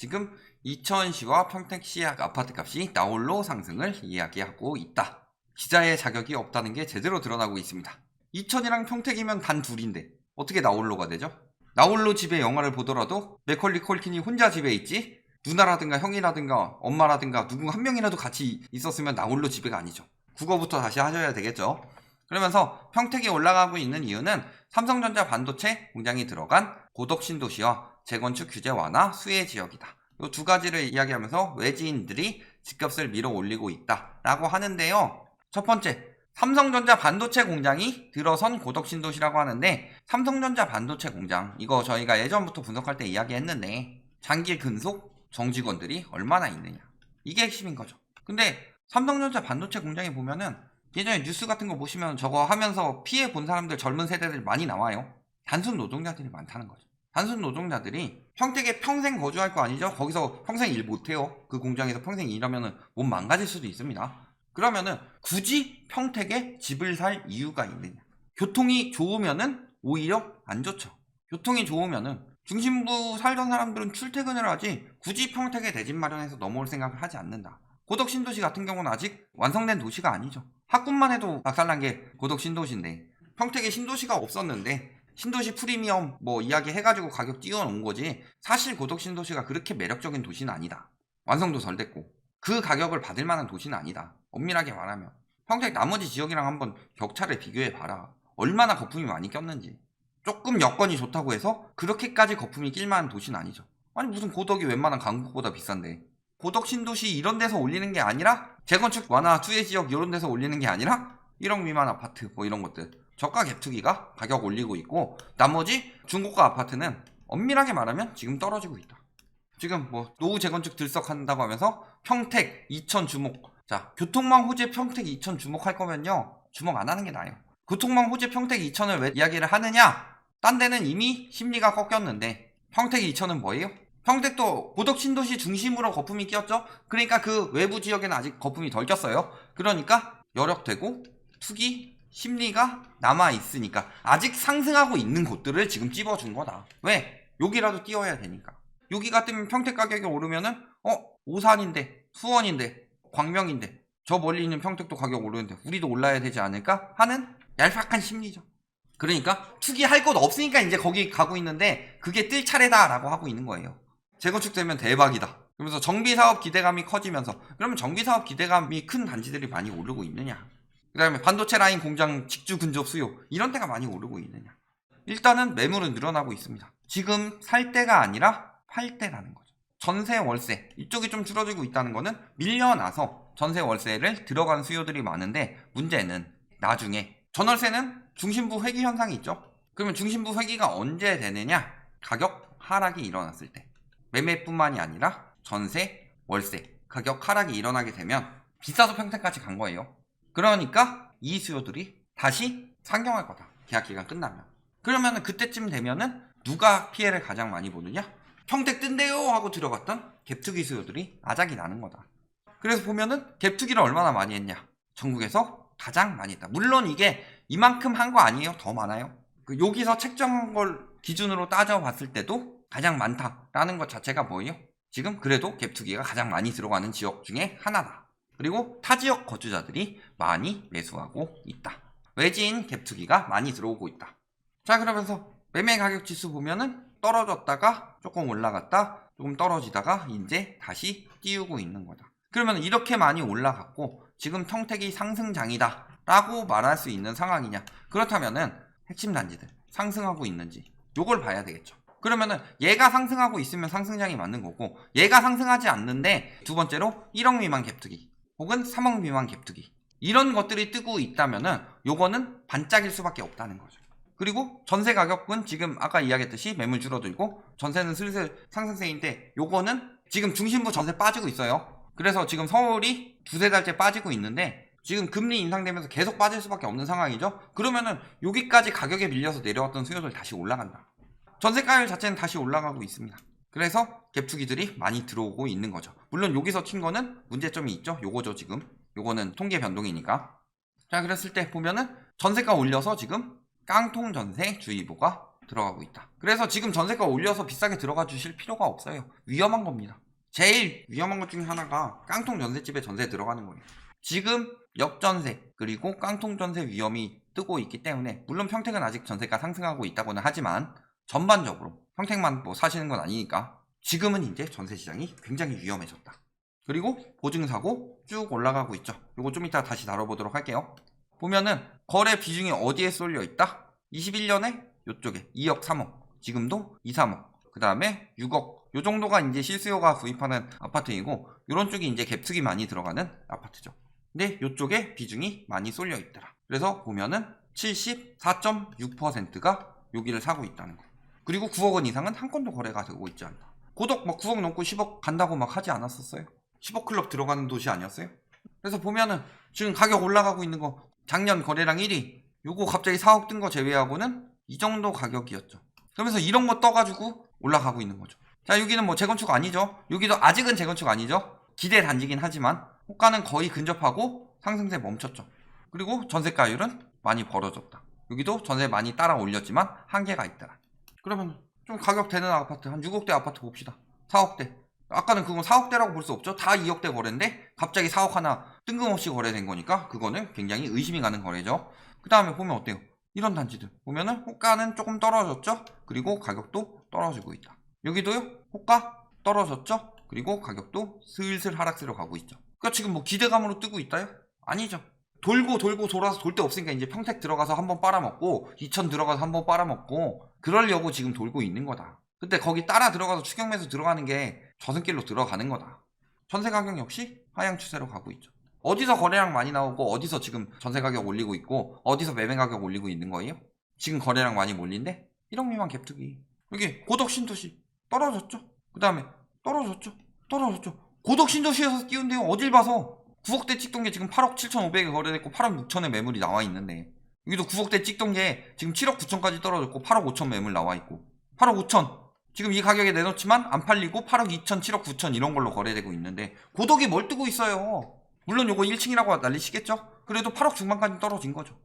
지금 이천시와 평택시 아파트값이 나홀로 상승을 이야기하고 있다. 기자의 자격이 없다는 게 제대로 드러나고 있습니다. 이천이랑 평택이면 단 둘인데 어떻게 나홀로가 되죠? 나홀로 집에 영화를 보더라도 맥컬리 컬킨이 혼자 집에 있지 누나라든가 형이라든가 엄마라든가 누구 한 명이라도 같이 있었으면 나홀로 집에가 아니죠. 국어부터 다시 하셔야 되겠죠. 그러면서 평택이 올라가고 있는 이유는 삼성전자 반도체 공장이 들어간 고덕신도시와 재건축 규제 완화 수혜 지역이다. 이 두 가지를 이야기하면서 외지인들이 집값을 밀어 올리고 있다라고 하는데요. 첫 번째, 삼성전자 반도체 공장이 들어선 고덕신도시라고 하는데 삼성전자 반도체 공장 이거 저희가 예전부터 분석할 때 이야기했는데 장기 근속 정직원들이 얼마나 있느냐 이게 핵심인 거죠. 근데 삼성전자 반도체 공장에 보면은 예전에 뉴스 같은 거 보시면 저거 하면서 피해 본 사람들 젊은 세대들 많이 나와요. 단순 노동자들이 많다는 거죠. 단순 노동자들이 평택에 평생 거주할 거 아니죠? 거기서 평생 일 못해요. 그 공장에서 평생 일하면은 몸 망가질 수도 있습니다. 그러면은 굳이 평택에 집을 살 이유가 있느냐? 교통이 좋으면은 오히려 안 좋죠. 교통이 좋으면은 중심부 살던 사람들은 출퇴근을 하지 굳이 평택에 내 집 마련해서 넘어올 생각을 하지 않는다. 고덕신도시 같은 경우는 아직 완성된 도시가 아니죠. 학군만 해도 박살난 게 고덕신도시인데 평택에 신도시가 없었는데 신도시 프리미엄 뭐 이야기 해가지고 가격 띄워놓은 거지 사실 고덕신도시가 그렇게 매력적인 도시는 아니다. 완성도 덜 됐고 그 가격을 받을 만한 도시는 아니다. 엄밀하게 말하면 평택 나머지 지역이랑 한번 격차를 비교해 봐라. 얼마나 거품이 많이 꼈는지. 조금 여건이 좋다고 해서 그렇게까지 거품이 낄 만한 도시는 아니죠. 아니 무슨 고덕이 웬만한 강북보다 비싼데 고덕 신도시 이런 데서 올리는 게 아니라 재건축 완화 투예 지역 이런 데서 올리는 게 아니라 1억 미만 아파트 뭐 이런 것들 저가 갭투기가 가격 올리고 있고 나머지 중고가 아파트는 엄밀하게 말하면 지금 떨어지고 있다. 지금 뭐 노후 재건축 들썩한다고 하면서 평택, 이천 주목. 자, 교통망 호재 평택, 이천 주목할 거면요 주목 안 하는 게 나아요. 교통망 호재 평택, 이천을 왜 이야기를 하느냐? 딴 데는 이미 심리가 꺾였는데 평택, 이천은 뭐예요? 평택도 고덕 신도시 중심으로 거품이 끼었죠. 그러니까 그 외부 지역에는 아직 거품이 덜 꼈어요. 그러니까 여력되고 투기 심리가 남아있으니까 아직 상승하고 있는 곳들을 지금 찝어준 거다. 왜? 여기라도 띄워야 되니까. 여기가 뜨면 평택 가격이 오르면은 오산인데 수원인데 광명인데 저 멀리 있는 평택도 가격 오르는데 우리도 올라야 되지 않을까 하는 얄팍한 심리죠. 그러니까 투기할 곳 없으니까 이제 거기 가고 있는데 그게 뜰 차례다라고 하고 있는 거예요. 재건축되면 대박이다. 그러면서 정비사업 기대감이 커지면서 그러면 정비사업 기대감이 큰 단지들이 많이 오르고 있느냐. 그 다음에 반도체 라인 공장 직주 근접 수요 이런 데가 많이 오르고 있느냐. 일단은 매물은 늘어나고 있습니다. 지금 살 때가 아니라 팔 때라는 거죠. 전세 월세 이쪽이 좀 줄어들고 있다는 거는 밀려나서 전세 월세를 들어간 수요들이 많은데 문제는 나중에 전월세는 중심부 회귀 현상이 있죠. 그러면 중심부 회귀가 언제 되느냐? 가격 하락이 일어났을 때. 매매뿐만이 아니라 전세, 월세 가격 하락이 일어나게 되면 비싸서 평택까지 간 거예요. 그러니까 이 수요들이 다시 상경할 거다. 계약 기간 끝나면. 그러면 그때쯤 되면은 누가 피해를 가장 많이 보느냐? 평택 뜬대요 하고 들어갔던 갭투기 수요들이 아작이 나는 거다. 그래서 보면은 갭투기를 얼마나 많이 했냐? 전국에서 가장 많이 했다. 물론 이게 이만큼 한 거 아니에요. 더 많아요. 여기서 책정한 걸 기준으로 따져봤을 때도 가장 많다라는 것 자체가 뭐예요? 지금 그래도 갭투기가 가장 많이 들어가는 지역 중에 하나다. 그리고 타 지역 거주자들이 많이 매수하고 있다. 외지인 갭투기가 많이 들어오고 있다. 자, 그러면서 매매 가격 지수 보면은 떨어졌다가 조금 올라갔다 조금 떨어지다가 이제 다시 띄우고 있는 거다. 그러면 이렇게 많이 올라갔고 지금 평택이 상승장이다 라고 말할 수 있는 상황이냐? 그렇다면은 핵심 단지들 상승하고 있는지 요걸 봐야 되겠죠. 그러면은 얘가 상승하고 있으면 상승장이 맞는 거고 얘가 상승하지 않는데 두 번째로 1억 미만 갭투기 혹은 3억 미만 갭투기 이런 것들이 뜨고 있다면은 요거는 반짝일 수밖에 없다는 거죠. 그리고 전세 가격은 지금 아까 이야기했듯이 매물 줄어들고 전세는 슬슬 상승세인데 요거는 지금 중심부 전세 빠지고 있어요. 그래서 지금 서울이 두세 달째 빠지고 있는데 지금 금리 인상되면서 계속 빠질 수밖에 없는 상황이죠. 그러면은 여기까지 가격에 밀려서 내려왔던 수요들 다시 올라간다. 전세가율 자체는 다시 올라가고 있습니다. 그래서 갭투기들이 많이 들어오고 있는 거죠. 물론 여기서 튄 거는 문제점이 있죠. 요거죠 지금. 요거는 통계 변동이니까. 자, 그랬을 때 보면은 전세가 올려서 지금 깡통 전세 주의보가 들어가고 있다. 그래서 지금 전세가 올려서 비싸게 들어가 주실 필요가 없어요. 위험한 겁니다. 제일 위험한 것 중에 하나가 깡통 전셋집에 전세 들어가는 거예요. 지금 역전세 그리고 깡통 전세 위험이 뜨고 있기 때문에, 물론 평택은 아직 전세가 상승하고 있다고는 하지만 전반적으로 평택만 뭐 사시는 건 아니니까 지금은 이제 전세 시장이 굉장히 위험해졌다. 그리고 보증사고 쭉 올라가고 있죠. 이거 좀 이따 다시 다뤄보도록 할게요. 보면은 거래 비중이 어디에 쏠려 있다? 21년에 이쪽에 2억 3억, 지금도 2, 3억, 그 다음에 6억, 요 정도가 이제 실수요가 구입하는 아파트이고, 요런 쪽이 이제 갭투기 많이 들어가는 아파트죠. 근데 요쪽에 비중이 많이 쏠려 있더라. 그래서 보면은 74.6%가 여기를 사고 있다는 거. 그리고 9억 원 이상은 한 건도 거래가 되고 있지 않다. 고덕 막 9억 넘고 10억 간다고 막 하지 않았었어요? 10억 클럽 들어가는 도시 아니었어요? 그래서 보면은 지금 가격 올라가고 있는 거, 작년 거래량 1위, 요거 갑자기 4억 뜬 거 제외하고는 이 정도 가격이었죠. 그러면서 이런 거 떠가지고 올라가고 있는 거죠. 자, 여기는 뭐 재건축 아니죠. 여기도 아직은 재건축 아니죠. 기대 단지긴 하지만 호가는 거의 근접하고 상승세 멈췄죠. 그리고 전세가율은 많이 벌어졌다. 여기도 전세 많이 따라 올렸지만 한계가 있더라. 그러면 좀 가격 되는 아파트, 한 6억대 아파트 봅시다. 4억대. 아까는 그건 4억대라고 볼 수 없죠. 다 2억대 거래인데 갑자기 4억 하나 뜬금없이 거래된 거니까 그거는 굉장히 의심이 가는 거래죠. 그 다음에 보면 어때요? 이런 단지들 보면은 호가는 조금 떨어졌죠. 그리고 가격도 떨어지고 있다. 여기도요, 호가 떨어졌죠. 그리고 가격도 슬슬 하락세로 가고 있죠. 그러니까 지금 뭐 기대감으로 뜨고 있다요? 아니죠. 돌고 돌아서 돌 데 없으니까 이제 평택 들어가서 한번 빨아먹고, 이천 들어가서 한번 빨아먹고, 그러려고 지금 돌고 있는 거다. 근데 거기 따라 들어가서 추경매수 들어가는 게 저승길로 들어가는 거다. 전세 가격 역시 하향 추세로 가고 있죠. 어디서 거래량 많이 나오고 어디서 지금 전세 가격 올리고 있고 어디서 매매 가격 올리고 있는 거예요? 지금 거래량 많이 몰린데 1억 미만 갭투기. 여기 고덕 신도시 떨어졌죠? 그 다음에 떨어졌죠? 고덕 신도시에서 띄운데요. 어딜 봐서 9억대 찍던 게 지금 8억 7,500에 거래됐고 8억 6천에 매물이 나와 있는데, 여기도 9억대 찍던 게 지금 7억 9천까지 떨어졌고 8억 5천 매물 나와 있고, 8억 5천 지금 이 가격에 내놓지만 안 팔리고 8억 2천, 7억 9천 이런 걸로 거래되고 있는데 고덕이 뭘 뜨고 있어요. 물론 요거 1층이라고 난리시겠죠? 그래도 8억 중반까지 떨어진 거죠.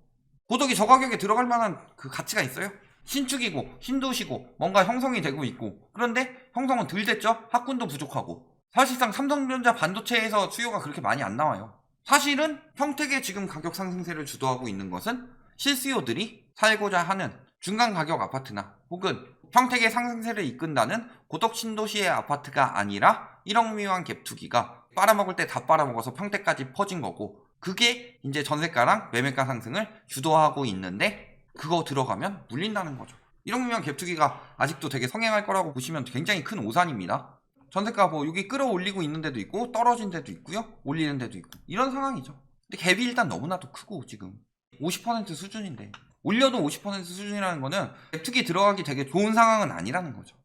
고덕이 저 가격에 들어갈 만한 그 가치가 있어요? 신축이고 신도시고 뭔가 형성이 되고 있고, 그런데 형성은 덜 됐죠? 학군도 부족하고. 사실상 삼성전자 반도체에서 수요가 그렇게 많이 안 나와요. 사실은 평택의 지금 가격 상승세를 주도하고 있는 것은 실수요들이 살고자 하는 중간 가격 아파트나 혹은 평택의 상승세를 이끈다는 고덕 신도시의 아파트가 아니라 1억 미만 갭투기가 빨아먹을 때 다 빨아먹어서 평택까지 퍼진 거고, 그게 이제 전세가랑 매매가 상승을 주도하고 있는데 그거 들어가면 물린다는 거죠. 1억 미만 갭투기가 아직도 되게 성행할 거라고 보시면 굉장히 큰 오산입니다. 전세가 뭐 여기 끌어올리고 있는 데도 있고 떨어진 데도 있고요, 올리는 데도 있고 이런 상황이죠. 근데 갭이 일단 너무나도 크고 지금 50% 수준인데, 올려도 50% 수준이라는 거는 갭투기 들어가기 되게 좋은 상황은 아니라는 거죠.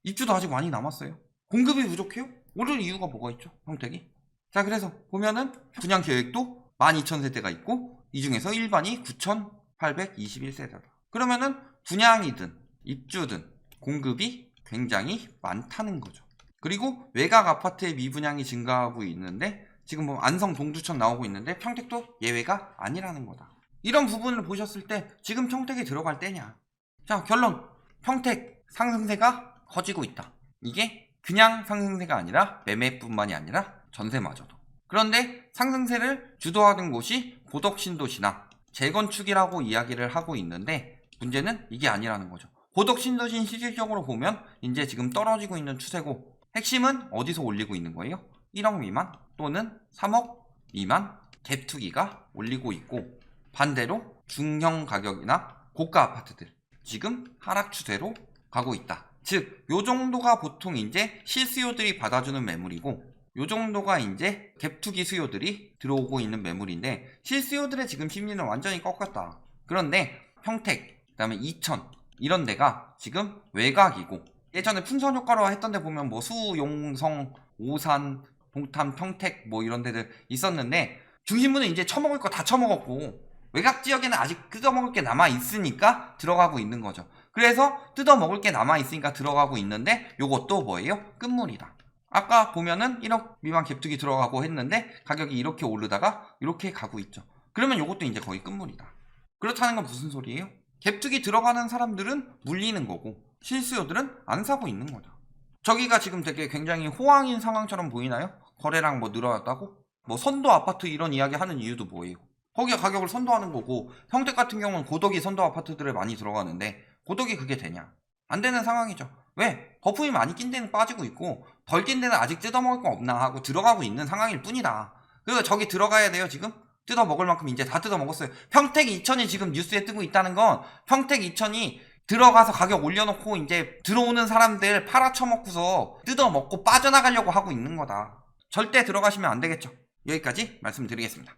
입주도 아직 많이 남았어요. 공급이 부족해요? 오를 이유가 뭐가 있죠, 평택이? 자, 그래서 보면은 분양 계획도 12,000세대가 있고 이 중에서 일반이 9,821세대다. 그러면은 분양이든 입주든 공급이 굉장히 많다는 거죠. 그리고 외곽 아파트의 미분양이 증가하고 있는데 지금 뭐 안성 동두천 나오고 있는데 평택도 예외가 아니라는 거다. 이런 부분을 보셨을 때 지금 평택에 들어갈 때냐? 자, 결론. 평택 상승세가 커지고 있다. 이게 그냥 상승세가 아니라 매매뿐만이 아니라 전세마저도. 그런데 상승세를 주도하는 곳이 고덕 신도시나 재건축이라고 이야기를 하고 있는데 문제는 이게 아니라는 거죠. 고덕 신도시는 실질적으로 보면 이제 지금 떨어지고 있는 추세고, 핵심은 어디서 올리고 있는 거예요? 1억 미만 또는 3억 미만 갭투기가 올리고 있고, 반대로 중형 가격이나 고가 아파트들 지금 하락 추세로 가고 있다. 즉, 요 정도가 보통 이제 실수요들이 받아주는 매물이고, 요 정도가 이제 갭투기 수요들이 들어오고 있는 매물인데, 실수요들의 지금 심리는 완전히 꺾였다. 그런데 평택, 그 다음에 이천 이런 데가 지금 외곽이고, 예전에 풍선 효과로 했던 데 보면 뭐 수용성, 오산, 동탄, 평택 뭐 이런 데들 있었는데 중심부는 이제 처먹을 거 다 처먹었고 외곽 지역에는 아직 뜯어먹을 게 남아있으니까 들어가고 있는 거죠. 그래서 뜯어먹을 게 남아있으니까 들어가고 있는데 요것도 뭐예요? 끝물이다. 아까 보면은 1억 미만 갭투기 들어가고 했는데 가격이 이렇게 오르다가 이렇게 가고 있죠. 그러면 요것도 이제 거의 끝물이다. 그렇다는 건 무슨 소리예요? 갭투기 들어가는 사람들은 물리는 거고 실수요들은 안 사고 있는 거죠. 저기가 지금 되게 굉장히 호황인 상황처럼 보이나요? 거래량 뭐 늘어났다고? 뭐 선도 아파트 이런 이야기 하는 이유도 뭐예요? 거기가 가격을 선도하는 거고 평택 같은 경우는 고덕이 선도 아파트들에 많이 들어가는데 고덕이 그게 되냐? 안 되는 상황이죠. 왜? 거품이 많이 낀 데는 빠지고 있고 덜 낀 데는 아직 뜯어먹을 거 없나 하고 들어가고 있는 상황일 뿐이다. 그리고 저기 들어가야 돼요 지금? 뜯어먹을 만큼 이제 다 뜯어먹었어요. 평택 2000이 지금 뉴스에 뜨고 있다는 건 평택 2000이 들어가서 가격 올려놓고 이제 들어오는 사람들 팔아쳐먹고서 뜯어먹고 빠져나가려고 하고 있는 거다. 절대 들어가시면 안 되겠죠. 여기까지 말씀드리겠습니다.